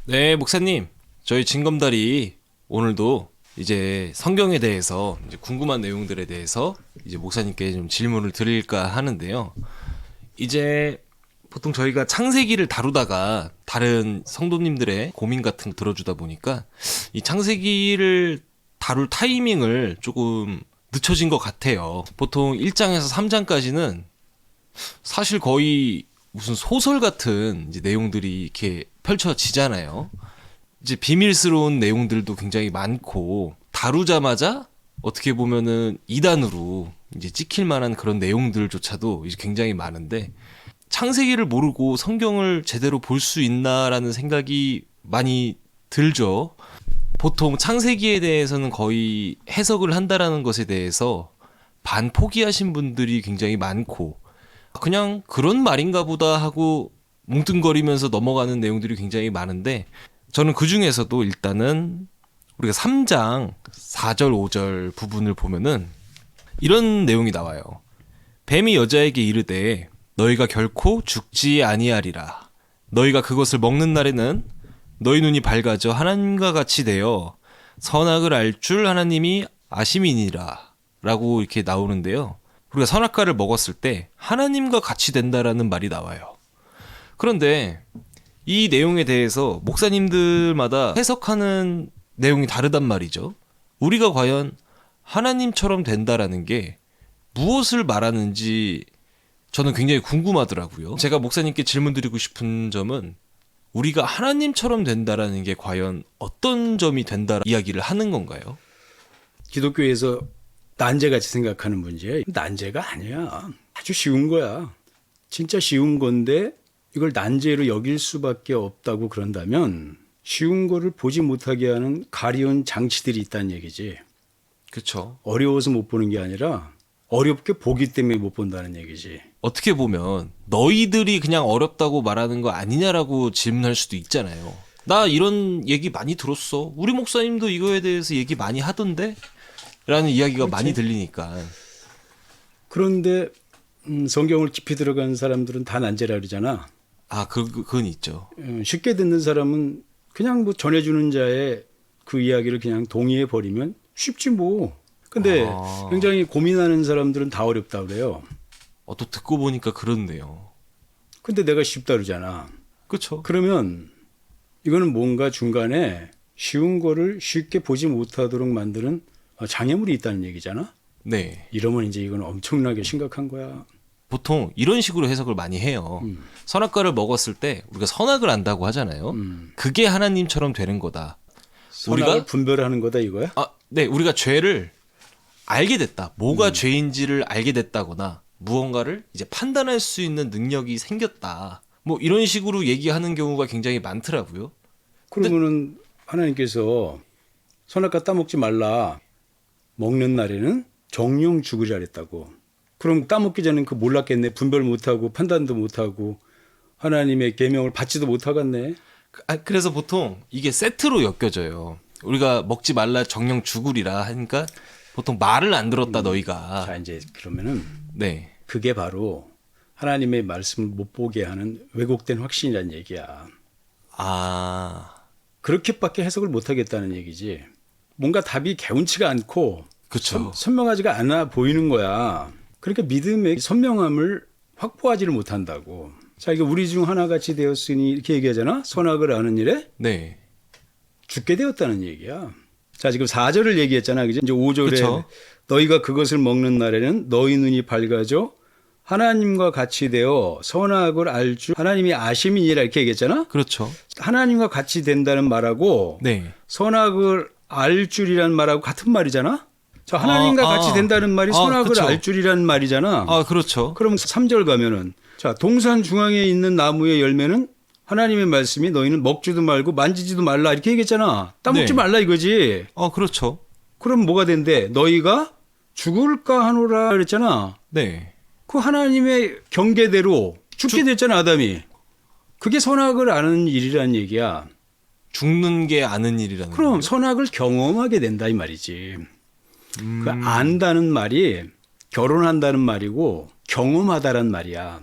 네, 목사님. 저희 징검다리 오늘도 이제 성경에 대해서 이제 궁금한 내용들에 대해서 이제 목사님께 좀 질문을 드릴까 하는데요. 이제 보통 저희가 창세기를 다루다가 다른 성도님들의 고민 같은 거 들어주다 보니까 이 창세기를 다룰 타이밍을 조금 늦춰진 것 같아요. 보통 1장에서 3장까지는 사실 거의 무슨 소설 같은 이제 내용들이 이렇게 펼쳐지잖아요. 이제 비밀스러운 내용들도 굉장히 많고 다루자마자 어떻게 보면은 이단으로 이제 찍힐 만한 그런 내용들조차도 이제 굉장히 많은데 창세기를 모르고 성경을 제대로 볼 수 있나라는 생각이 많이 들죠. 보통 창세기에 대해서는 거의 해석을 한다라는 것에 대해서 반포기하신 분들이 굉장히 많고 그냥 그런 말인가 보다 하고 뭉뚱거리면서 넘어가는 내용들이 굉장히 많은데 저는 그 중에서도 일단은 우리가 3장 4절 5절 부분을 보면은 이런 내용이 나와요. 뱀이 여자에게 이르되 너희가 결코 죽지 아니하리라. 너희가 그것을 먹는 날에는 너희 눈이 밝아져 하나님과 같이 되어 선악을 알 줄 하나님이 아심이니라 라고 이렇게 나오는데요. 우리가 선악과를 먹었을 때 하나님과 같이 된다라는 말이 나와요. 그런데 이 내용에 대해서 목사님들마다 해석하는 내용이 다르단 말이죠. 우리가 과연 하나님처럼 된다라는 게 무엇을 말하는지 저는 굉장히 궁금하더라고요. 제가 목사님께 질문 드리고 싶은 점은 우리가 하나님처럼 된다라는 게 과연 어떤 점이 된다 이야기를 하는 건가요? 기독교에서 난제같이 생각하는 문제야. 난제가 아니야. 아주 쉬운 거야. 진짜 쉬운 건데 이걸 난제로 여길 수밖에 없다고 그런다면 쉬운 거를 보지 못하게 하는 가리운 장치들이 있다는 얘기지. 그렇죠. 어려워서 못 보는 게 아니라 어렵게 보기 때문에 못 본다는 얘기지. 어떻게 보면 너희들이 그냥 어렵다고 말하는 거 아니냐라고 질문할 수도 있잖아요. 나 이런 얘기 많이 들었어. 우리 목사님도 이거에 대해서 얘기 많이 하던데? 라는 이야기가 그렇지. 많이 들리니까. 그런데 성경을 깊이 들어간 사람들은 다 난제라 그러잖아. 아, 그건 있죠. 쉽게 듣는 사람은 그냥 뭐 전해주는 자의 그 이야기를 그냥 동의해 버리면 쉽지 뭐. 근데 굉장히 고민하는 사람들은 다 어렵다 그래요. 또 듣고 보니까 그렇네요. 근데 내가 쉽다 그러잖아. 그렇죠. 그러면 이거는 뭔가 중간에 쉬운 거를 쉽게 보지 못하도록 만드는 장애물이 있다는 얘기잖아. 네. 이러면 이제 이건 엄청나게 심각한 거야. 보통 이런 식으로 해석을 많이 해요. 선악과를 먹었을 때 우리가 선악을 안다고 하잖아요. 그게 하나님처럼 되는 거다. 선악을 분별하는 거다 이거야? 네, 우리가 죄를 알게 됐다. 뭐가 죄인지를 알게 됐다거나 무언가를 이제 판단할 수 있는 능력이 생겼다. 뭐 이런 식으로 얘기하는 경우가 굉장히 많더라고요. 그러면은 하나님께서 선악과 따먹지 말라. 먹는 날에는 정령 죽으리라 그랬다고. 그럼 따먹기 전엔 그 몰랐겠네. 분별 못하고 판단도 못하고 하나님의 계명을 받지도 못하겠네. 그래서 보통 이게 세트로 엮여져요. 우리가 먹지 말라 정령 죽으리라 하니까 보통 말을 안 들었다 너희가. 자 이제 그러면은 네. 그게 바로 하나님의 말씀을 못 보게 하는 왜곡된 확신이라는 얘기야. 그렇게밖에 해석을 못하겠다는 얘기지. 뭔가 답이 개운치가 않고 그렇죠. 선명하지가 않아 보이는 거야. 그러니까 믿음의 선명함을 확보하지를 못한다고. 자, 이게 우리 중 하나같이 되었으니 이렇게 얘기하잖아. 선악을 아는 일에 네. 죽게 되었다는 얘기야. 자, 지금 4절을 얘기했잖아. 그죠? 이제 5절에 그쵸. 너희가 그것을 먹는 날에는 너희 눈이 밝아져 하나님과 같이 되어 선악을 알 줄 하나님이 아심이니라 이렇게 얘기했잖아. 그렇죠. 하나님과 같이 된다는 말하고 네. 선악을 알 줄이라는 말하고 같은 말이잖아. 자, 하나님과 같이 된다는 말이 선악을 그쵸. 알 줄이라는 말이잖아. 그렇죠. 그럼 3절 가면은 자, 동산 중앙에 있는 나무의 열매는 하나님의 말씀이 너희는 먹지도 말고 만지지도 말라 이렇게 얘기했잖아. 따먹지 네. 말라 이거지. 그렇죠. 그럼 뭐가 된대? 너희가 죽을까 하노라 그랬잖아. 네. 그 하나님의 경계대로 죽게 됐잖아, 아담이. 그게 선악을 아는 일이란 얘기야. 죽는 게 아는 일이라는 그럼 거예요. 선악을 경험하게 된다 이 말이지. 그 안다는 말이 결혼한다는 말이고 경험하다란 말이야.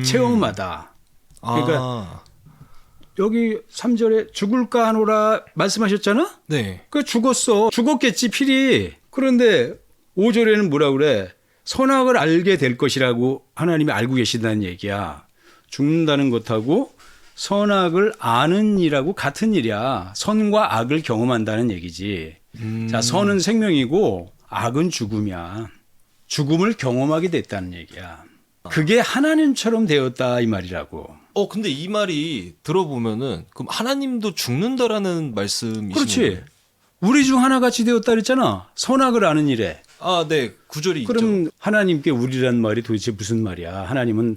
체험하다. 그러니까 여기 3절에 죽을까 하노라 말씀하셨잖아? 네. 그 죽었어. 죽었겠지, 필히. 그런데 5절에는 뭐라 그래? 선악을 알게 될 것이라고 하나님이 알고 계신다는 얘기야. 죽는다는 것하고 선악을 아는 일하고 같은 일이야. 선과 악을 경험한다는 얘기지. 자, 선은 생명이고 악은 죽음이야. 죽음을 경험하게 됐다는 얘기야. 그게 하나님처럼 되었다 이 말이라고. 근데 이 말이 들어보면은 그럼 하나님도 죽는다라는 말씀이신 그렇지. 거예요? 우리 중 하나같이 되었다 그랬잖아. 선악을 아는 일에. 아, 네. 구절이 있죠. 그럼 하나님께 우리란 말이 도대체 무슨 말이야? 하나님은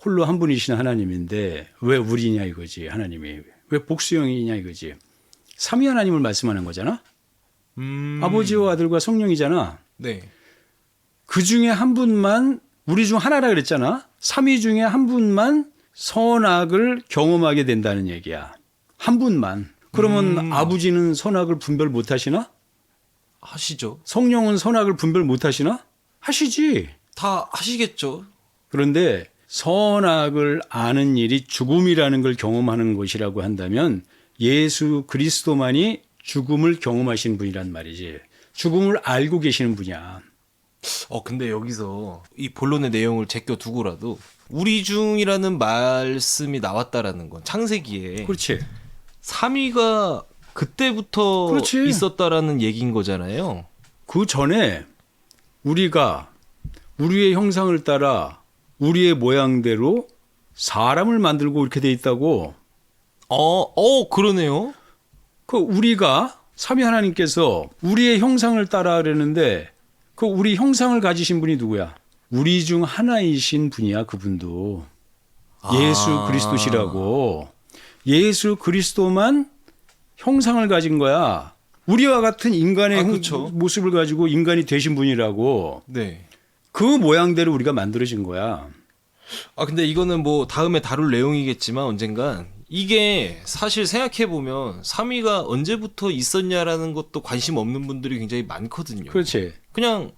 홀로 한 분이신 하나님인데 왜 우리냐 이거지. 하나님이 왜 복수형이냐 이거지. 삼위 하나님을 말씀하는 거잖아. 아버지와 아들과 성령이잖아. 네. 그 중에 한 분만 우리 중 하나라 그랬잖아. 삼위 중에 한 분만 선악을 경험하게 된다는 얘기야. 한 분만. 그러면 아버지는 선악을 분별 못 하시나? 하시죠. 성령은 선악을 분별 못 하시나? 하시지. 다 하시겠죠. 그런데 선악을 아는 일이 죽음이라는 걸 경험하는 것이라고 한다면 예수 그리스도만이 죽음을 경험하신 분이란 말이지. 죽음을 알고 계시는 분이야. 근데 여기서 이 본론의 내용을 제껴 두고라도 우리 중이라는 말씀이 나왔다라는 건 창세기에 그렇지. 삼위가 그때부터 그렇지. 있었다라는 얘기인 거잖아요. 그 전에 우리가 우리의 형상을 따라 우리의 모양대로 사람을 만들고 이렇게 돼 있다고. 그러네요. 그 우리가 삼위 하나님께서 우리의 형상을 따라 그랬는데 그 우리 형상을 가지신 분이 누구야? 우리 중 하나이신 분이야, 그분도. 예수 그리스도시라고. 예수 그리스도만 형상을 가진 거야. 우리와 같은 인간의 그렇죠. 모습을 가지고 인간이 되신 분이라고. 네. 그 모양대로 우리가 만들어진 거야. 근데 이거는 뭐 다음에 다룰 내용이겠지만 언젠간 이게 사실 생각해보면 삼위가 언제부터 있었냐라는 것도 관심 없는 분들이 굉장히 많거든요. 그렇지. 그냥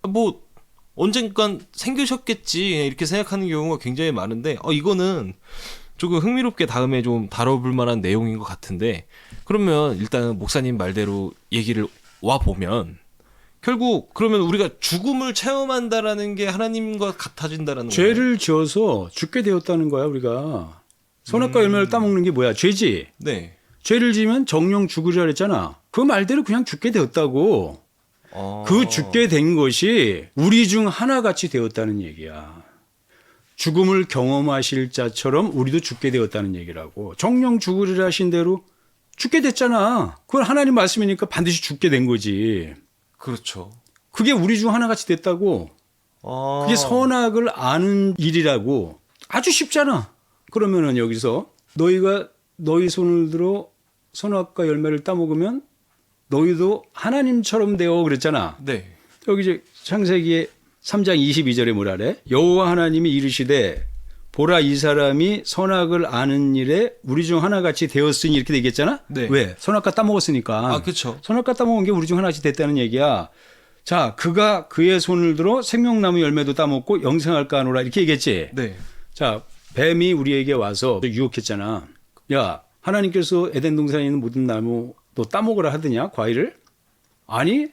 뭐 언젠간 생기셨겠지 이렇게 생각하는 경우가 굉장히 많은데 이거는 조금 흥미롭게 다음에 좀 다뤄볼 만한 내용인 것 같은데 그러면 일단 목사님 말대로 얘기를 와보면 결국 그러면 우리가 죽음을 체험한다라는 게 하나님과 같아진다라는 거예요. 죄를 지어서 죽게 되었다는 거야, 우리가. 선악과 열매를 따먹는 게 뭐야? 죄지. 네. 죄를 지면 정령 죽으리라 그랬잖아. 그 말대로 그냥 죽게 되었다고. 그 죽게 된 것이 우리 중 하나같이 되었다는 얘기야. 죽음을 경험하실 자처럼 우리도 죽게 되었다는 얘기라고. 정령 죽으리라 하신 대로 죽게 됐잖아. 그건 하나님 말씀이니까 반드시 죽게 된 거지. 그렇죠. 그게 우리 중 하나같이 됐다고. 그게 선악을 아는 일이라고. 아주 쉽잖아. 그러면은 여기서 너희가 너희 손을 들어 선악과 열매를 따먹으면 너희도 하나님처럼 되어 그랬잖아. 네. 여기 이제 창세기의 3장 22절에 뭐라 그래? 여호와 하나님이 이르시되 보라 이 사람이 선악을 아는 일에 우리 중 하나같이 되었으니 이렇게 되겠잖아? 네. 왜? 선악과 따먹었으니까. 그렇죠. 선악과 따먹은 게 우리 중 하나같이 됐다는 얘기야. 자, 그가 그의 손을 들어 생명나무 열매도 따먹고 영생할까 하노라 이렇게 얘기했지? 네. 자, 뱀이 우리에게 와서 유혹했잖아. 야, 하나님께서 에덴 동산에 있는 모든 나무 너 따먹으라 하더냐, 과일을? 아니,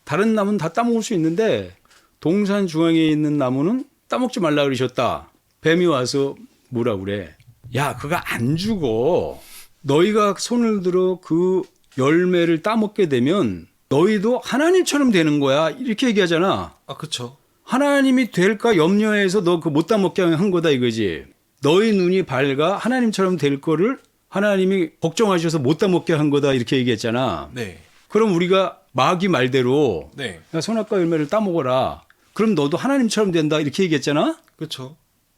다른 나무는 다 따먹을 수 있는데 동산 중앙에 있는 나무는 따먹지 말라 그러셨다. 뱀이 와서 뭐라 그래? 야, 그거 안 죽어. 너희가 손을 들어 그 열매를 따먹게 되면 너희도 하나님처럼 되는 거야. 이렇게 얘기하잖아. 그렇죠. 하나님이 될까 염려해서 너 그 못 따먹게 한 거다 이거지. 너희 눈이 밝아 하나님처럼 될 거를 하나님이 걱정하셔서 못 따먹게 한 거다 이렇게 얘기했잖아. 네. 그럼 우리가 마귀 말대로 네. 야, 선악과 열매를 따먹어라. 그럼 너도 하나님처럼 된다 이렇게 얘기했잖아. 그렇죠.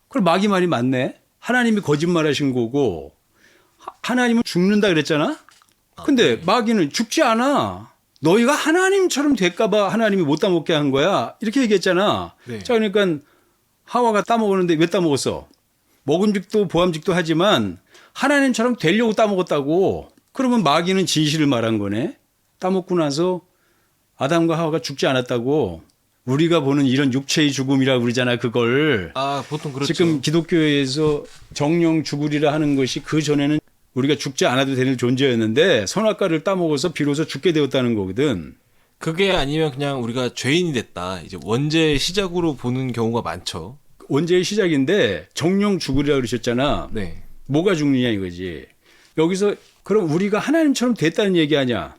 그럼 마귀 말이 맞네. 하나님이 거짓말하신 거고 하나님은 죽는다 그랬잖아. 근데 마귀는 죽지 않아. 너희가 하나님처럼 될까 봐 하나님이 못 따먹게 한 거야. 이렇게 얘기했잖아. 네. 자, 그러니까 하와가 따먹었는데 왜 따먹었어? 먹음직도 보암직도 하지만 하나님처럼 되려고 따먹었다고. 그러면 마귀는 진실을 말한 거네. 따먹고 나서 아담과 하와가 죽지 않았다고. 우리가 보는 이런 육체의 죽음이라고 그러잖아, 그걸. 보통 그렇죠. 지금 기독교에서 정령 죽으리라 하는 것이 그 전에는 우리가 죽지 않아도 되는 존재였는데 선악과를 따먹어서 비로소 죽게 되었다는 거거든. 그게 아니면 그냥 우리가 죄인이 됐다. 이제 원죄의 시작으로 보는 경우가 많죠. 언제의 시작인데 정령 죽으리라 그러셨잖아. 네. 뭐가 죽느냐 이거지. 여기서 그럼 우리가 하나님처럼 됐다는 얘기 아니야.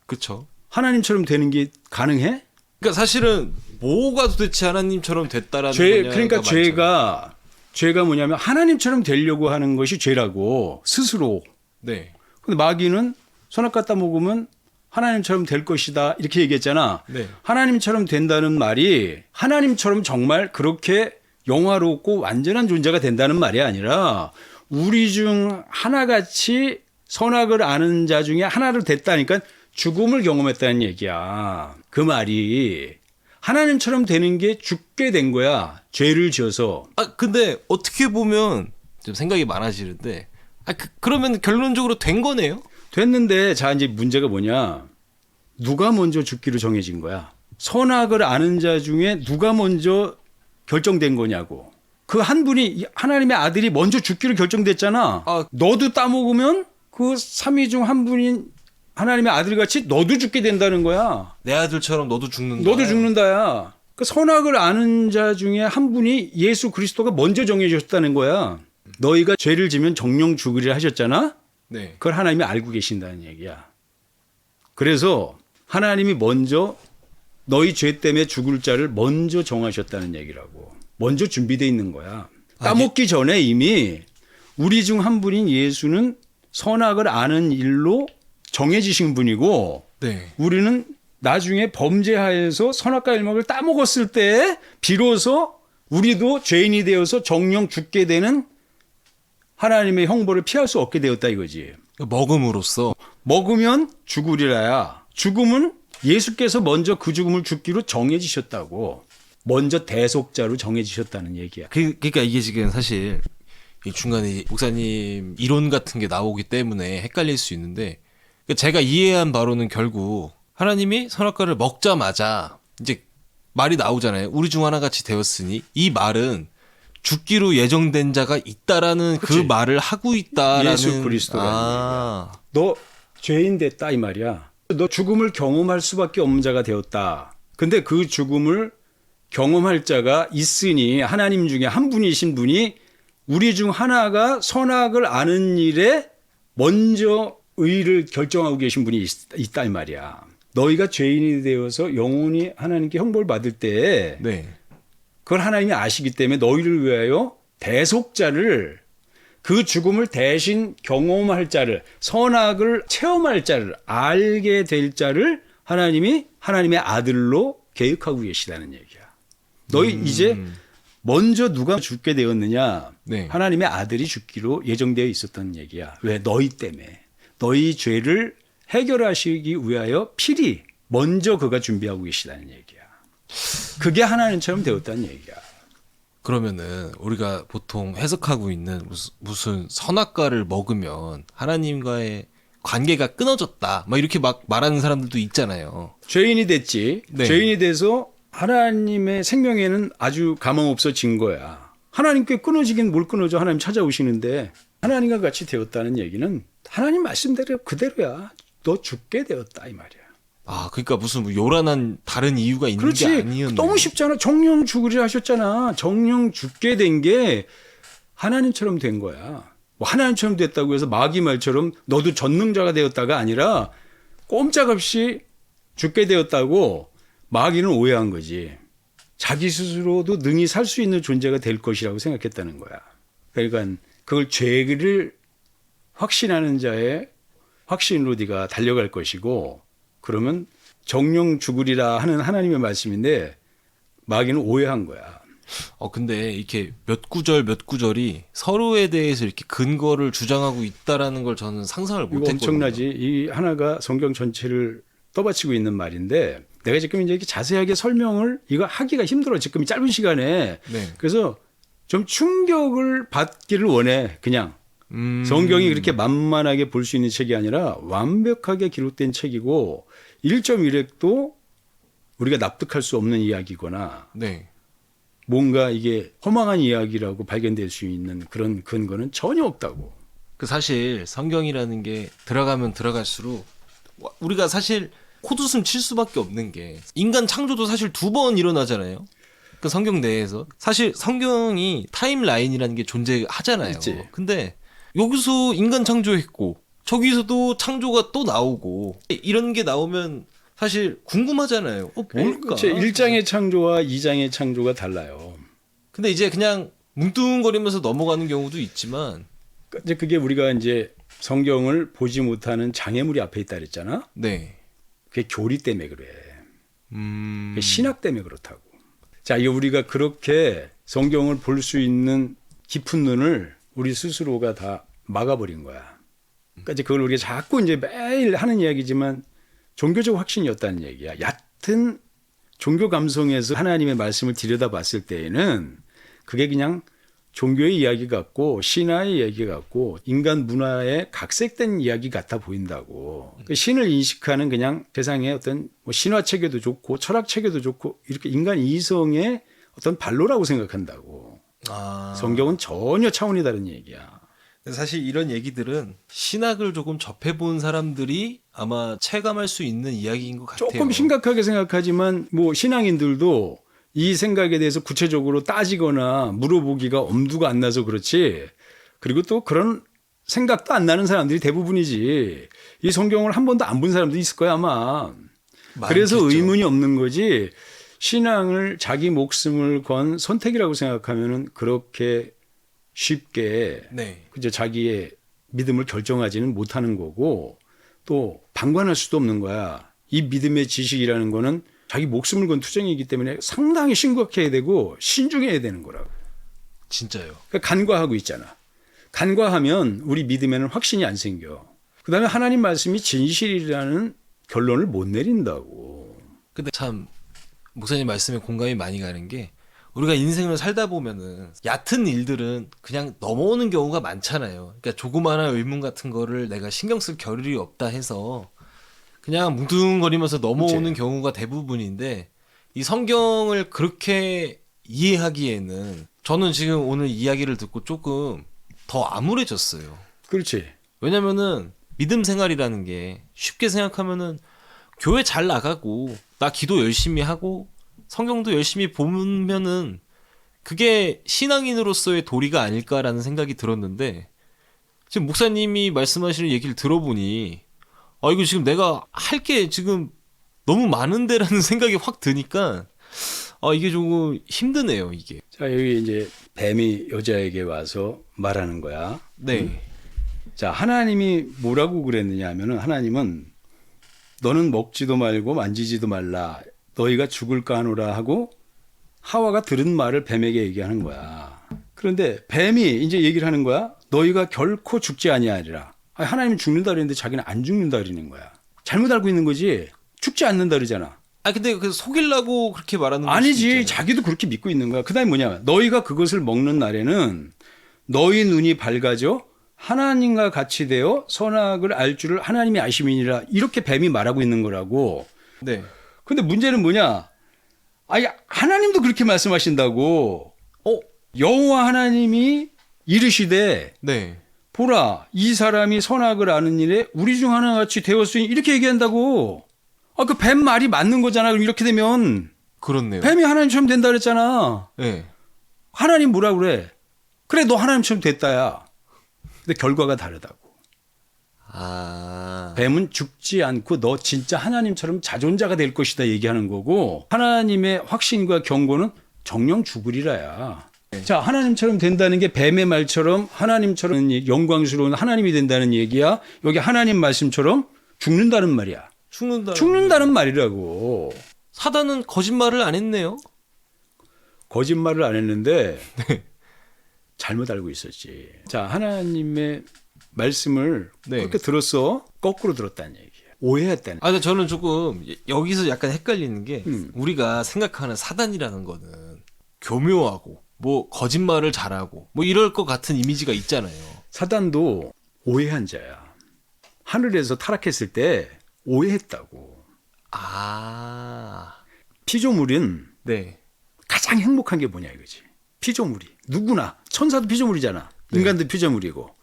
그렇죠. 하나님처럼 되는 게 가능해? 그러니까 사실은 뭐가 도대체 하나님처럼 됐다라는 거냐가 그러니까 많잖아요. 죄가 뭐냐면 하나님처럼 되려고 하는 것이 죄라고 스스로. 네. 근데 마귀는 선악 갖다 먹으면 하나님처럼 될 것이다 이렇게 얘기했잖아. 네. 하나님처럼 된다는 말이 하나님처럼 정말 그렇게 영화롭고 완전한 존재가 된다는 말이 아니라 우리 중 하나같이 선악을 아는 자 중에 하나로 됐다니까 죽음을 경험했다는 얘기야. 그 말이 하나님처럼 되는 게 죽게 된 거야. 죄를 지어서. 아 근데 어떻게 보면 좀 생각이 많아지는데 그러면 결론적으로 된 거네요? 됐는데 자 이제 문제가 뭐냐. 누가 먼저 죽기로 정해진 거야. 선악을 아는 자 중에 누가 먼저 결정된 거냐고. 그 한 분이 하나님의 아들이 먼저 죽기로 결정됐잖아. 너도 따먹으면 그 삼위 중 한 분인 하나님의 아들같이 너도 죽게 된다는 거야. 내 아들처럼 너도 죽는다. 너도 죽는다야. 그 선악을 아는 자 중에 한 분이 예수 그리스도가 먼저 정해졌다는 거야. 너희가 죄를 지면 정령 죽으리라 하셨잖아. 네. 그걸 하나님이 알고 계신다는 얘기야. 그래서 하나님이 먼저 너희 죄 때문에 죽을 자를 먼저 정하셨다는 얘기라고. 먼저 준비되어 있는 거야. 따먹기 전에 이미 우리 중 한 분인 예수는 선악을 아는 일로 정해지신 분이고 네. 우리는 나중에 범죄하여서 선악과 일목을 따먹었을 때 비로소 우리도 죄인이 되어서 정령 죽게 되는 하나님의 형벌을 피할 수 없게 되었다 이거지. 먹음으로써 먹으면 죽으리라야. 죽음은 예수께서 먼저 그 죽음을 죽기로 정해지셨다고. 먼저 대속자로 정해지셨다는 얘기야. 그러니까 이게 지금 사실 이 중간에 목사님 이론 같은 게 나오기 때문에 헷갈릴 수 있는데 제가 이해한 바로는 결국 하나님이 선악과를 먹자마자 이제 말이 나오잖아요. 우리 중 하나같이 되었으니 이 말은 죽기로 예정된 자가 있다라는 그치. 그 말을 하고 있다라는 예수 그리스도가 너 죄인 됐다 이 말이야. 너 죽음을 경험할 수밖에 없는 자가 되었다. 근데 그 죽음을 경험할 자가 있으니 하나님 중에 한 분이신 분이 우리 중 하나가 선악을 아는 일에 먼저 의를 결정하고 계신 분이 있다 이 말이야. 너희가 죄인이 되어서 영원히 하나님께 형벌 받을 때 네. 그걸 하나님이 아시기 때문에 너희를 위하여 대속자를 그 죽음을 대신 경험할 자를 선악을 체험할 자를 알게 될 자를 하나님이 하나님의 아들로 계획하고 계시다는 얘기야. 너희 이제 먼저 누가 죽게 되었느냐? 네. 하나님의 아들이 죽기로 예정되어 있었던 얘기야. 왜? 너희 때문에. 너희 죄를 해결하시기 위하여 필히 먼저 그가 준비하고 계시다는 얘기야. 그게 하나님처럼 되었다는 얘기야. 그러면은 우리가 보통 해석하고 있는 무슨 선악과를 먹으면 하나님과의 관계가 끊어졌다. 막 이렇게 막 말하는 사람들도 있잖아요. 죄인이 됐지. 네. 죄인이 돼서 하나님의 생명에는 아주 가망 없어진 거야. 하나님께 끊어지긴 뭘 끊어져. 하나님 찾아오시는데 하나님과 같이 되었다는 얘기는 하나님 말씀대로 그대로야. 너 죽게 되었다 이 말이야. 아, 그러니까 무슨 뭐 요란한 다른 이유가 있는 그렇지. 게 아니었네. 너무 쉽잖아. 정령 죽으리라 하셨잖아. 정령 죽게 된 게 하나님처럼 된 거야. 뭐 하나님처럼 됐다고 해서 마귀 말처럼 너도 전능자가 되었다가 아니라 꼼짝없이 죽게 되었다고 마귀는 오해한 거지. 자기 스스로도 능히 살 수 있는 존재가 될 것이라고 생각했다는 거야. 그러니까 그걸 죄를 확신하는 자의 확신으로 네가 달려갈 것이고 그러면 정령 죽으리라 하는 하나님의 말씀인데 마귀는 오해한 거야. 근데 이렇게 몇 구절이 서로에 대해서 이렇게 근거를 주장하고 있다라는 걸 저는 상상을 못 이거 했거든요. 엄청나지. 이 하나가 성경 전체를 떠받치고 있는 말인데 내가 지금 이제 이렇게 자세하게 설명을 이거 하기가 힘들어. 지금 이 짧은 시간에. 네. 그래서 좀 충격을 받기를 원해. 그냥. 성경이 그렇게 만만하게 볼 수 있는 책이 아니라 완벽하게 기록된 책이고 1.1핵도 우리가 납득할 수 없는 이야기거나 네. 뭔가 이게 허망한 이야기라고 발견될 수 있는 그런 근거는 전혀 없다고. 그 사실 성경이라는 게 들어가면 들어갈수록 우리가 사실 콧웃음 칠 수밖에 없는 게 인간 창조도 사실 2번 일어나잖아요. 그 성경 내에서 사실 성경이 타임라인이라는 게 존재하잖아요. 있지. 근데 여기서 인간 창조했고 저기서도 창조가 또 나오고 이런 게 나오면 사실 궁금하잖아요. 뭘까? 그렇죠. 1장의 창조와 2장의 창조가 달라요. 근데 이제 그냥 뭉뚱거리면서 넘어가는 경우도 있지만 이제 그게 우리가 이제 성경을 보지 못하는 장애물이 앞에 있다 그랬잖아. 네. 그게 교리 때문에 그래. 그게 신학 때문에 그렇다고. 자, 이게 우리가 그렇게 성경을 볼 수 있는 깊은 눈을 우리 스스로가 다 막아버린 거야. 그러니까 이제 그걸 우리가 자꾸 이제 매일 하는 이야기지만 종교적 확신이었다는 얘기야. 얕은 종교 감성에서 하나님의 말씀을 들여다봤을 때에는 그게 그냥 종교의 이야기 같고 신화의 이야기 같고 인간 문화의 각색된 이야기 같아 보인다고. 그 신을 인식하는 그냥 세상의 어떤 뭐 신화 체계도 좋고 철학 체계도 좋고 이렇게 인간 이성의 어떤 발로라고 생각한다고. 성경은 전혀 차원이 다른 얘기야. 사실 이런 얘기들은 신학을 조금 접해본 사람들이 아마 체감할 수 있는 이야기인 것 같아요. 조금 심각하게 생각하지만 뭐 신앙인들도 이 생각에 대해서 구체적으로 따지거나 물어보기가 엄두가 안 나서 그렇지. 그리고 또 그런 생각도 안 나는 사람들이 대부분이지. 이 성경을 한 번도 안 본 사람도 있을 거야 아마. 그래서 많겠죠. 의문이 없는 거지. 신앙을 자기 목숨을 건 선택이라고 생각하면은 그렇게 쉽게 네. 그저 자기의 믿음을 결정하지는 못하는 거고 또 방관할 수도 없는 거야. 이 믿음의 지식이라는 거는 자기 목숨을 건 투쟁이기 때문에 상당히 심각해야 되고 신중해야 되는 거라고. 진짜요. 그러니까 간과하고 있잖아. 간과하면 우리 믿음에는 확신이 안 생겨. 그다음에 하나님 말씀이 진실이라는 결론을 못 내린다고. 근데 참 목사님 말씀에 공감이 많이 가는 게 우리가 인생을 살다 보면은 얕은 일들은 그냥 넘어오는 경우가 많잖아요. 그러니까 조그마한 의문 같은 거를 내가 신경 쓸 겨를이 없다 해서 그냥 뭉뚱거리면서 넘어오는 그치. 경우가 대부분인데 이 성경을 그렇게 이해하기에는 저는 지금 오늘 이야기를 듣고 조금 더 암울해졌어요. 그렇지. 왜냐면은 믿음 생활이라는 게 쉽게 생각하면은 교회 잘 나가고 나 기도 열심히 하고 성경도 열심히 보면은 그게 신앙인으로서의 도리가 아닐까라는 생각이 들었는데 지금 목사님이 말씀하시는 얘기를 들어보니 이거 지금 내가 할 게 지금 너무 많은데라는 생각이 확 드니까 이게 조금 힘드네요, 이게. 자, 여기 이제 뱀이 여자에게 와서 말하는 거야. 네. 자, 하나님이 뭐라고 그랬느냐 하면은 하나님은 너는 먹지도 말고 만지지도 말라. 너희가 죽을까 하노라 하고 하와가 들은 말을 뱀에게 얘기하는 거야. 그런데 뱀이 이제 얘기를 하는 거야. 너희가 결코 죽지 아니하리라. 하나님은 죽는다 그랬는데 자기는 안 죽는다 그러는 거야. 잘못 알고 있는 거지. 죽지 않는다 그러잖아. 근데 그 속이려고 그렇게 말하는 거 아니지. 자기도 그렇게 믿고 있는 거야. 그다음에 뭐냐. 너희가 그것을 먹는 날에는 너희 눈이 밝아져 하나님과 같이 되어 선악을 알 줄을 하나님이 아심이니라. 이렇게 뱀이 말하고 있는 거라고. 네. 근데 문제는 뭐냐? 하나님도 그렇게 말씀하신다고. 여호와 하나님이 이르시되 네. 보라 이 사람이 선악을 아는 일에 우리 중 하나같이 되었으니 이렇게 얘기한다고. 그 뱀 말이 맞는 거잖아. 그럼 이렇게 되면 그렇네요. 뱀이 하나님처럼 된다 그랬잖아. 네. 하나님 뭐라 그래? 그래 너 하나님처럼 됐다야. 근데 결과가 다르다고. 뱀은 죽지 않고 너 진짜 하나님처럼 자존자가 될 것이다 얘기하는 거고 하나님의 확신과 경고는 정령 죽으리라야. 자, 하나님처럼 된다는 게 뱀의 말처럼 하나님처럼 영광스러운 하나님이 된다는 얘기야. 여기 하나님 말씀처럼 죽는다는 말이야. 죽는다는 말이라고. 사단은 거짓말을 안 했네요. 거짓말을 안 했는데 잘못 알고 있었지. 자, 하나님의 말씀을 그렇게 들었어. 거꾸로 들었다는 얘기야. 오해했다는. 근데 저는 조금 여기서 약간 헷갈리는 게 우리가 생각하는 사단이라는 거는 교묘하고 뭐 거짓말을 잘하고 뭐 이럴 것 같은 이미지가 있잖아요. 사단도 오해한 자야. 하늘에서 타락했을 때 오해했다고. 피조물은 네. 가장 행복한 게 뭐냐 이거지. 피조물이. 누구나. 천사도 피조물이잖아. 인간도 피조물이고.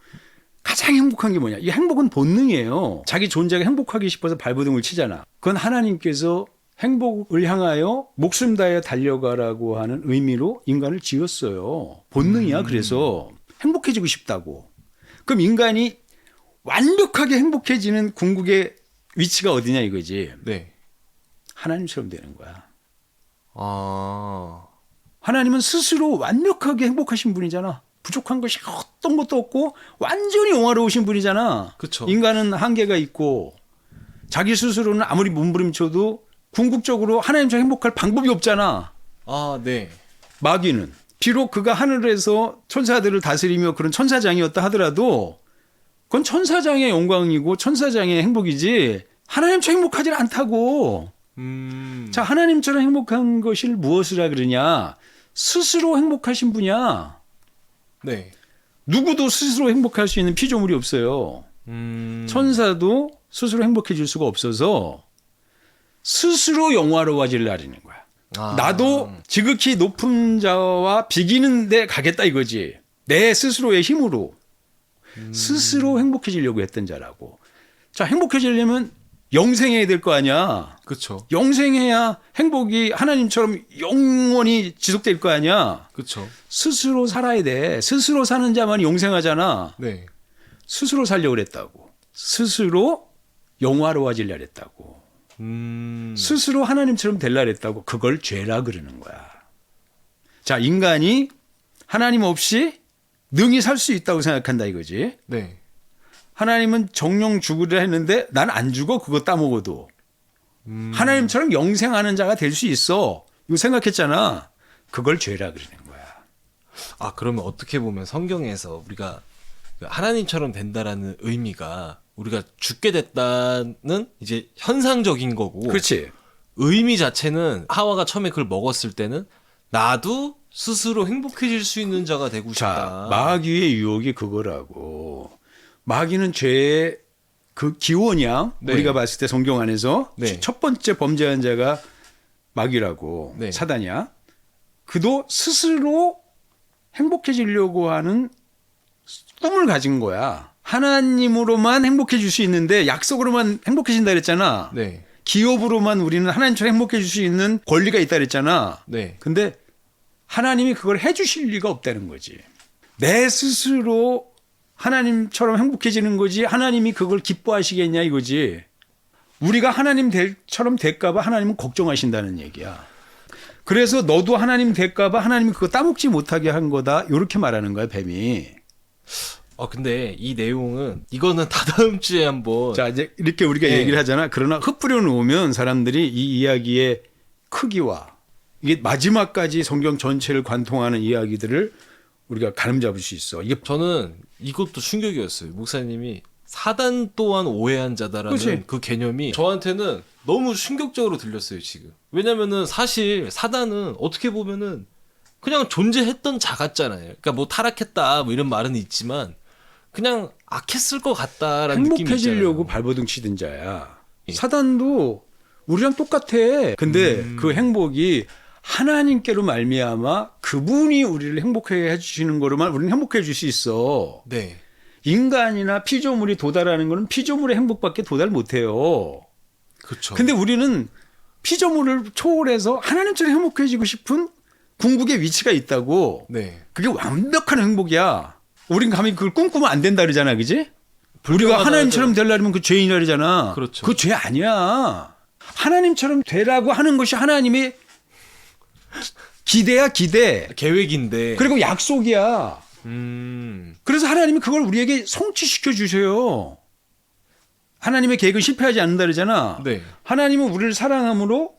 가장 행복한 게 뭐냐? 이 행복은 본능이에요. 자기 존재가 행복하기 싶어서 발버둥을 치잖아. 그건 하나님께서 행복을 향하여 목숨 다해 달려가라고 하는 의미로 인간을 지었어요. 본능이야. 그래서 행복해지고 싶다고. 그럼 인간이 완벽하게 행복해지는 궁극의 위치가 어디냐 이거지. 네. 하나님처럼 되는 거야. 아. 하나님은 스스로 완벽하게 행복하신 분이잖아. 부족한 것이 어떤 것도 없고 완전히 영화로우신 분이잖아. 그쵸. 인간은 한계가 있고 자기 스스로는 아무리 몸부림쳐도 궁극적으로 하나님처럼 행복할 방법이 없잖아. 아, 네. 마귀는 비록 그가 하늘에서 천사들을 다스리며 그런 천사장이었다 하더라도 그건 천사장의 영광이고 천사장의 행복이지 하나님처럼 행복하지 않다고. 자, 하나님처럼 행복한 것을 무엇이라 그러냐? 스스로 행복하신 분이야. 네. 누구도 스스로 행복할 수 있는 피조물이 없어요. 천사도 스스로 행복해질 수가 없어서 스스로 영화로워지려는 거야. 아. 나도 지극히 높은 자와 비기는 데 가겠다 이거지. 내 스스로의 힘으로. 스스로 행복해지려고 했던 자라고. 자, 행복해지려면 영생해야 될 거 아니야. 그쵸. 영생해야 행복이 하나님처럼 영원히 지속될 거 아니야. 그쵸. 스스로 살아야 돼. 스스로 사는 자만이 영생하잖아. 네. 스스로 살려고 그랬다고. 스스로 영화로워지려 그랬다고. 스스로 하나님처럼 되려 그랬다고. 그걸 죄라 그러는 거야. 자, 인간이 하나님 없이 능히 살 수 있다고 생각한다 이거지. 네. 하나님은 정령 죽으려 했는데 난 안 죽어 그거 따먹어도. 하나님처럼 영생하는 자가 될 수 있어. 이거 생각했잖아. 그걸 죄라 그러는 거야. 아, 그러면 어떻게 보면 성경에서 우리가 하나님처럼 된다라는 의미가 우리가 죽게 됐다는 이제 현상적인 거고. 그렇지. 의미 자체는 하와가 처음에 그걸 먹었을 때는 나도 스스로 행복해질 수 있는 자가 되고 싶다. 자, 마귀의 유혹이 그거라고. 마귀는 죄의 그 기원이야. 네. 우리가 봤을 때 성경 안에서 네. 첫 번째 범죄한 자가 마귀라고. 네. 사단이야. 그도 스스로 행복해지려고 하는 꿈을 가진 거야. 하나님으로만 행복해질 수 있는데 약속으로만 행복해진다 그랬잖아. 네. 기업으로만 우리는 하나님처럼 행복해질 수 있는 권리가 있다 그랬잖아. 네. 근데 하나님이 그걸 해주실 리가 없다는 거지. 내 스스로 하나님처럼 행복해지는 거지 하나님이 그걸 기뻐하시겠냐 이거지. 우리가 하나님처럼 될까 봐 하나님은 걱정하신다는 얘기야. 그래서 너도 하나님 될까 봐 하나님이 그거 따먹지 못하게 한 거다 이렇게 말하는 거야 뱀이. 근데 이 내용은 이거는 다다음 주에 한번. 자, 이제 이렇게 우리가 네. 얘기를 하잖아. 그러나 흩뿌려 놓으면 사람들이 이 이야기의 크기와 이게 마지막까지 성경 전체를 관통하는 이야기들을 우리가 가늠잡을 수 있어. 이게 저는 이것도 충격이었어요. 목사님이 사단 또한 오해한 자다라는 그치. 그 개념이 저한테는 너무 충격적으로 들렸어요, 지금. 왜냐면은 사실 사단은 어떻게 보면은 그냥 존재했던 자 같잖아요. 그러니까 뭐 타락했다 뭐 이런 말은 있지만 그냥 악했을 것 같다라는 느낌이 행복해지려고 있잖아요. 발버둥 치던 자야. 예. 사단도 우리랑 똑같아. 근데 그 행복이 하나님께로 말미암아 그분이 우리를 행복하게 해주시는 거로만 우리는 행복해 줄 수 있어. 네. 인간이나 피조물이 도달하는 거는 피조물의 행복밖에 도달 못해요. 그렇죠. 근데 우리는 피조물을 초월해서 하나님처럼 행복해지고 싶은 궁극의 위치가 있다고. 네. 그게 완벽한 행복이야. 우린 감히 그걸 꿈꾸면 안 된다 그러잖아, 그지? 우리가 불평하다 하나님처럼 되려면 그 죄인이라 그러잖아. 그렇죠. 그 죄 아니야. 하나님처럼 되라고 하는 것이 하나님의 기대야, 기대. 계획인데. 그리고 약속이야. 그래서 하나님이 그걸 우리에게 성취시켜 주셔요. 하나님의 계획은 실패하지 않는다 그러잖아. 네. 하나님은 우리를 사랑함으로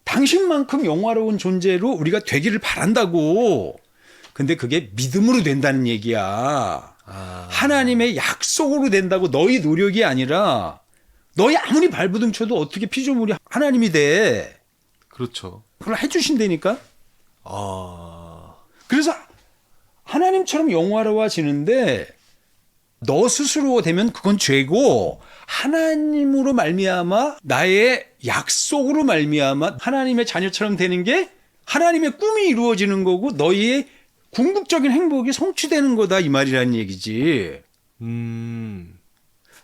당신만큼 영화로운 존재로 우리가 되기를 바란다고. 근데 그게 믿음으로 된다는 얘기야. 하나님의 약속으로 된다고 너희 노력이 아니라 너희 아무리 발버둥 쳐도 어떻게 피조물이 하나님이 돼. 그렇죠. 그걸 해주신다니까. 아. 그래서 하나님처럼 영화로워지는데 너 스스로 되면 그건 죄고 하나님으로 말미암아 나의 약속으로 말미암아 하나님의 자녀처럼 되는 게 하나님의 꿈이 이루어지는 거고 너희의 궁극적인 행복이 성취되는 거다 이 말이라는 얘기지.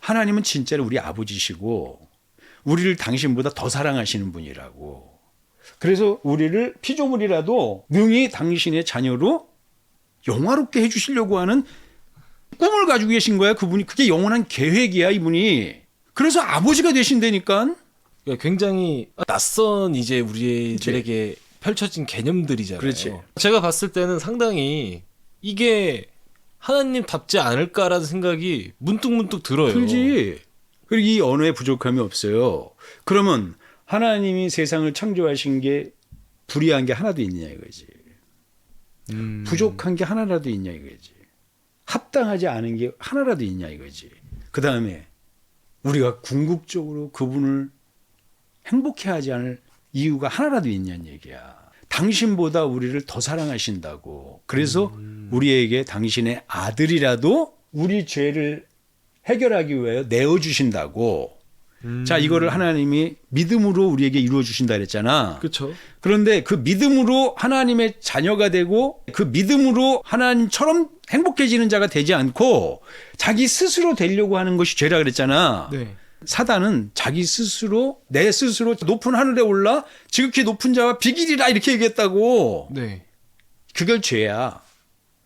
하나님은 진짜로 우리 아버지시고 우리를 당신보다 더 사랑하시는 분이라고. 그래서 우리를 피조물이라도 능히 당신의 자녀로 영화롭게 해주시려고 하는 꿈을 가지고 계신 거야. 그분이. 그게 영원한 계획이야, 이분이. 그래서 아버지가 되신다니까. 그러니까 굉장히 낯선 이제 우리들에게 펼쳐진 개념들이잖아요. 그렇지. 제가 봤을 때는 상당히 이게 하나님답지 않을까라는 생각이 문득문득 들어요. 그렇지. 그리고 이 언어에 부족함이 없어요. 그러면 하나님이 세상을 창조하신 게 불이한 게 하나도 있냐 이거지. 부족한 게 하나라도 있냐 이거지. 합당하지 않은 게 하나라도 있냐 이거지. 그 다음에 우리가 궁극적으로 그분을 행복해 하지 않을 이유가 하나라도 있냐는 얘기야. 당신보다 우리를 더 사랑하신다고. 그래서 우리에게 당신의 아들이라도 우리 죄를 해결하기 위하여 내어주신다고. 자, 이거를 하나님이 믿음으로 우리에게 이루어 주신다 그랬잖아. 그렇죠. 그런데 그 믿음으로 하나님의 자녀가 되고 그 믿음으로 하나님처럼 행복해지는 자가 되지 않고 자기 스스로 되려고 하는 것이 죄라 그랬잖아. 네. 사단은 자기 스스로 내 스스로 높은 하늘에 올라 지극히 높은 자와 비길이라 이렇게 얘기했다고. 네. 그게 죄야.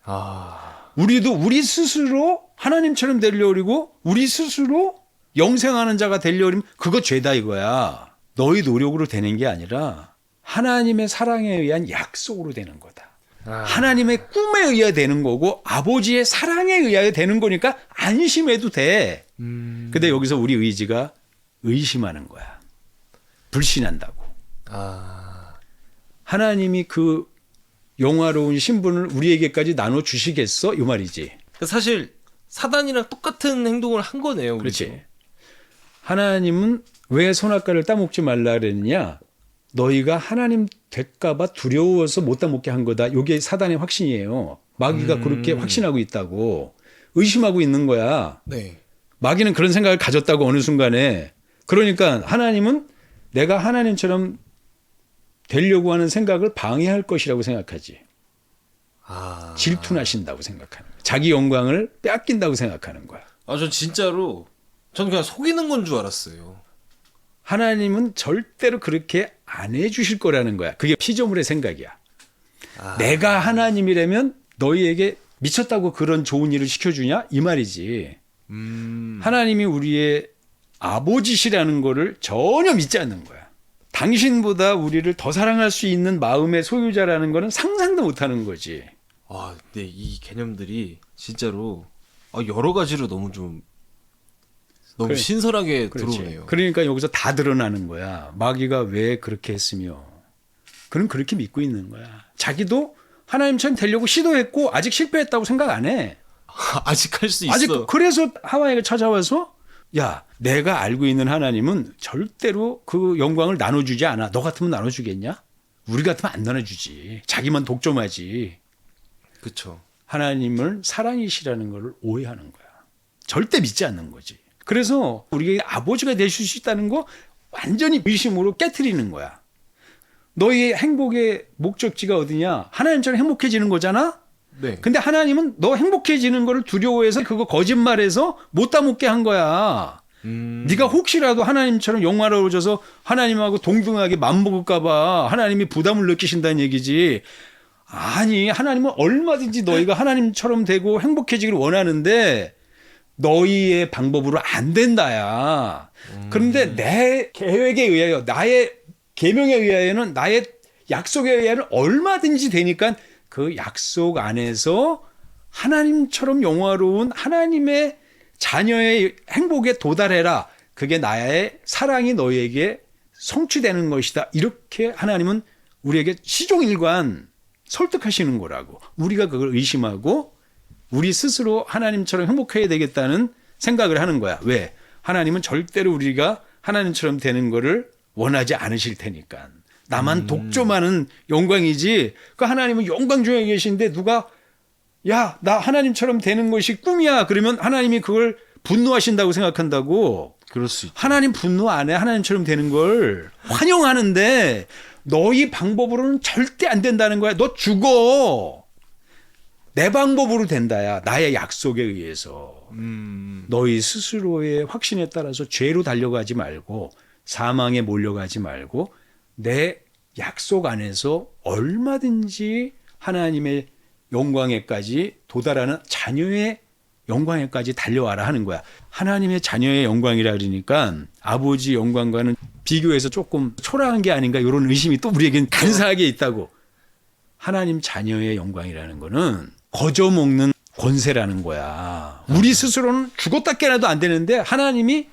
아. 우리도 우리 스스로 하나님처럼 되려고 그러고 우리 스스로 영생하는 자가 되려고 그러면 그거 죄다 이거야. 너희 노력으로 되는 게 아니라 하나님의 사랑에 의한 약속으로 되는 거다. 하나님의 꿈에 의해 되는 거고 아버지의 사랑에 의하여 되는 거니까 안심해도 돼. 근데 여기서 우리 의지가 의심하는 거야. 불신한다고. 아. 하나님이 그 영화로운 신분을 우리에게까지 나눠 주시겠어? 이 말이지. 사실 사단이랑 똑같은 행동을 한 거네요. 그렇지. 우리도. 하나님은 왜 선악과를 따먹지 말라 그랬느냐? 너희가 하나님 될까 봐 두려워서 못 따먹게 한 거다. 이게 사단의 확신이에요. 마귀가 그렇게 확신하고 있다고. 의심하고 있는 거야. 네. 마귀는 그런 생각을 가졌다고 어느 순간에. 그러니까 하나님은 내가 하나님처럼 되려고 하는 생각을 방해할 것이라고 생각하지. 아. 질투나신다고 생각하는 거야. 자기 영광을 빼앗긴다고 생각하는 거야. 아, 전 진짜로 전 그냥 속이는 건 줄 알았어요. 하나님은 절대로 그렇게 안 해주실 거라는 거야. 그게 피조물의 생각이야. 아. 내가 하나님이라면 너희에게 미쳤다고 그런 좋은 일을 시켜주냐? 이 말이지. 하나님이 우리의 아버지시라는 거를 전혀 믿지 않는 거야. 당신보다 우리를 더 사랑할 수 있는 마음의 소유자라는 거는 상상도 못하는 거지. 아, 근데 이 개념들이 진짜로 여러 가지로 너무 그래. 신선하게 그렇지. 들어오네요. 그러니까 여기서 다 드러나는 거야. 마귀가 왜 그렇게 했으며. 그는 그렇게 믿고 있는 거야. 자기도 하나님처럼 되려고 시도했고 아직 실패했다고 생각 안 해. 아직 할 수 있어. 아직 그래서 하와이가 찾아와서 야, 내가 알고 있는 하나님은 절대로 그 영광을 나눠주지 않아. 너 같으면 나눠주겠냐? 우리 같으면 안 나눠주지. 자기만 독점하지. 그렇죠. 하나님을 사랑이시라는 걸 오해하는 거야. 절대 믿지 않는 거지. 그래서 우리가 아버지가 되실 수 있다는 거 완전히 의심으로 깨트리는 거야. 너희의 행복의 목적지가 어디냐? 하나님처럼 행복해지는 거잖아? 네. 근데 하나님은 너 행복해지는 거를 두려워해서 그거 거짓말해서 못 따먹게 한 거야. 네가 혹시라도 하나님처럼 영화로워져서 하나님하고 동등하게 맘먹을까 봐 하나님이 부담을 느끼신다는 얘기지. 아니, 하나님은 얼마든지 너희가 하나님처럼 되고 행복해지기를 원하는데 너희의 방법으로 안 된다야. 그런데 내 계획에 의하여, 나의 계명에 의하여는, 나의 약속에 의하여는 얼마든지 되니까 그 약속 안에서 하나님처럼 영화로운 하나님의 자녀의 행복에 도달해라. 그게 나의 사랑이 너희에게 성취되는 것이다. 이렇게 하나님은 우리에게 시종일관 설득하시는 거라고. 우리가 그걸 의심하고 우리 스스로 하나님처럼 행복해야 되겠다는 생각을 하는 거야. 왜? 하나님은 절대로 우리가 하나님처럼 되는 거를 원하지 않으실 테니까. 나만 독점하는 영광이지. 그 하나님은 영광 중에 계신데 누가 야, 나 하나님처럼 되는 것이 꿈이야. 그러면 하나님이 그걸 분노하신다고 생각한다고. 그럴 수 있죠. 하나님 분노 안 해. 하나님처럼 되는 걸 환영하는데 너희 방법으로는 절대 안 된다는 거야. 너 죽어. 내 방법으로 된다야. 나의 약속에 의해서. 너희 스스로의 확신에 따라서 죄로 달려가지 말고 사망에 몰려가지 말고 내 약속 안에서 얼마든지 하나님의 영광에까지 도달하는 자녀의 영광에까지 달려와라 하는 거야. 하나님의 자녀의 영광이라 그러니까 아버지 영광과는 비교해서 조금 초라한 게 아닌가 이런 의심이 또 우리에겐 간사하게 있다고. 하나님 자녀의 영광이라는 거는 거저먹는 권세라는 거야. 우리 스스로는 죽었다 깨나도 안 되는데 하나님이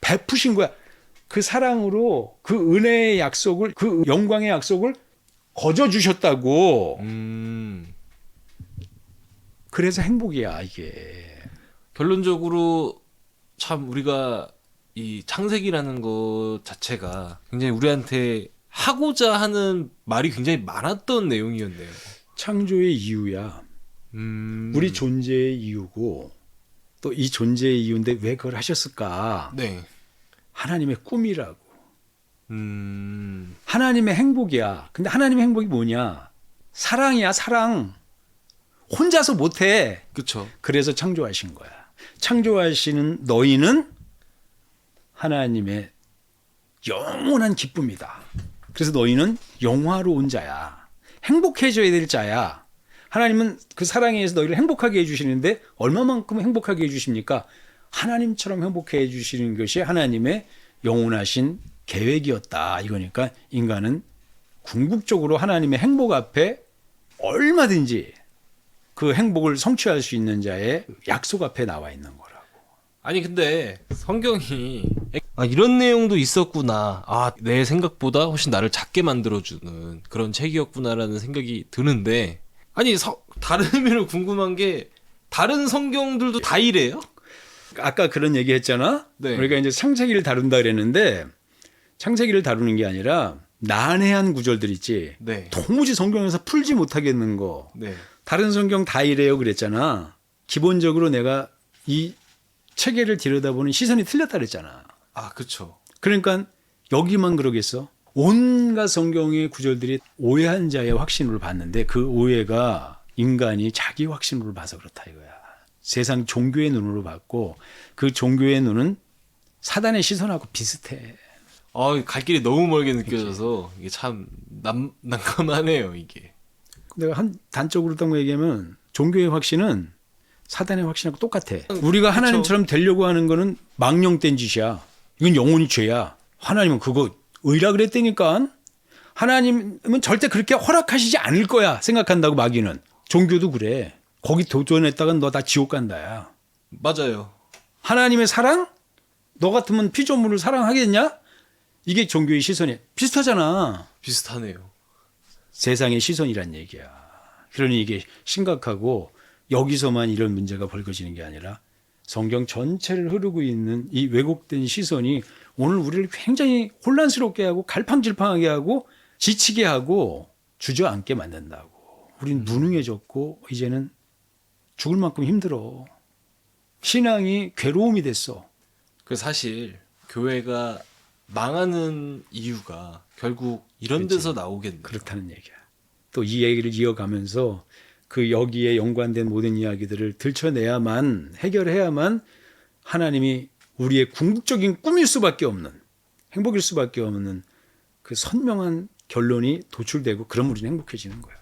베푸신 거야. 그 사랑으로 그 은혜의 약속을, 그 영광의 약속을 거저 주셨다고. 그래서 행복이야 이게. 결론적으로 참 우리가 이 창세기라는 것 자체가 굉장히 우리한테 하고자 하는 말이 굉장히 많았던 내용이었네요. 창조의 이유야. 우리 존재의 이유고 또 이 존재의 이유인데 왜 그걸 하셨을까? 네. 하나님의 꿈이라고. 하나님의 행복이야. 근데 하나님의 행복이 뭐냐? 사랑이야, 사랑. 혼자서 못해. 그쵸. 그래서 창조하신 거야. 창조하시는 너희는 하나님의 영원한 기쁨이다. 그래서 너희는 영화로운 자야. 행복해져야 될 자야. 하나님은 그 사랑에 의해서 너희를 행복하게 해주시는데 얼마만큼 행복하게 해주십니까? 하나님처럼 행복해 해주시는 것이 하나님의 영원하신 계획이었다. 이거니까 인간은 궁극적으로 하나님의 행복 앞에 얼마든지 그 행복을 성취할 수 있는 자의 약속 앞에 나와 있는 거라고. 아니 근데 성경이 이런 내용도 있었구나. 내 생각보다 훨씬 나를 작게 만들어주는 그런 책이었구나라는 생각이 드는데 아니 다른 의미로 궁금한 게 다른 성경들도 다 이래요? 아까 그런 얘기 했잖아. 네. 우리가 이제 창세기를 다룬다 그랬는데 창세기를 다루는 게 아니라 난해한 구절들 있지. 네. 도무지 성경에서 풀지 못하겠는 거. 네. 다른 성경 다 이래요 그랬잖아. 기본적으로 내가 이 체계를 들여다보는 시선이 틀렸다 그랬잖아. 그쵸. 그러니까 여기만 그러겠어. 온갖 성경의 구절들이 오해한 자의 확신으로 봤는데 그 오해가 인간이 자기 확신으로 봐서 그렇다 이거야. 세상 종교의 눈으로 봤고 그 종교의 눈은 사단의 시선하고 비슷해. 갈 길이 너무 멀게 느껴져서 이게 참 난감하네요 이게. 내가 한 단적으로 딱 얘기하면 종교의 확신은 사단의 확신하고 똑같아. 우리가 하나님처럼 되려고 하는 거는 망령된 짓이야. 이건 영원히 죄야. 하나님은 그거 의라 그랬다니까. 하나님은 절대 그렇게 허락하시지 않을 거야 생각한다고 마귀는. 종교도 그래. 거기 도전했다간 너 다 지옥 간다야. 맞아요. 하나님의 사랑? 너 같으면 피조물을 사랑하겠냐? 이게 종교의 시선이 비슷하잖아. 비슷하네요. 세상의 시선이란 얘기야. 그러니 이게 심각하고 여기서만 이런 문제가 벌어지는 게 아니라 성경 전체를 흐르고 있는 이 왜곡된 시선이 오늘 우리를 굉장히 혼란스럽게 하고 갈팡질팡하게 하고 지치게 하고 주저앉게 만든다고. 우린 무능해졌고 이제는 죽을 만큼 힘들어. 신앙이 괴로움이 됐어. 그 사실 교회가 망하는 이유가 결국 이런 데서 나오겠네요. 그렇다는 얘기야. 또 이 얘기를 이어가면서 그 여기에 연관된 모든 이야기들을 들춰내야만 해결해야만 하나님이 우리의 궁극적인 꿈일 수밖에 없는 행복일 수밖에 없는 그 선명한 결론이 도출되고 그럼 우리는 행복해지는 거야.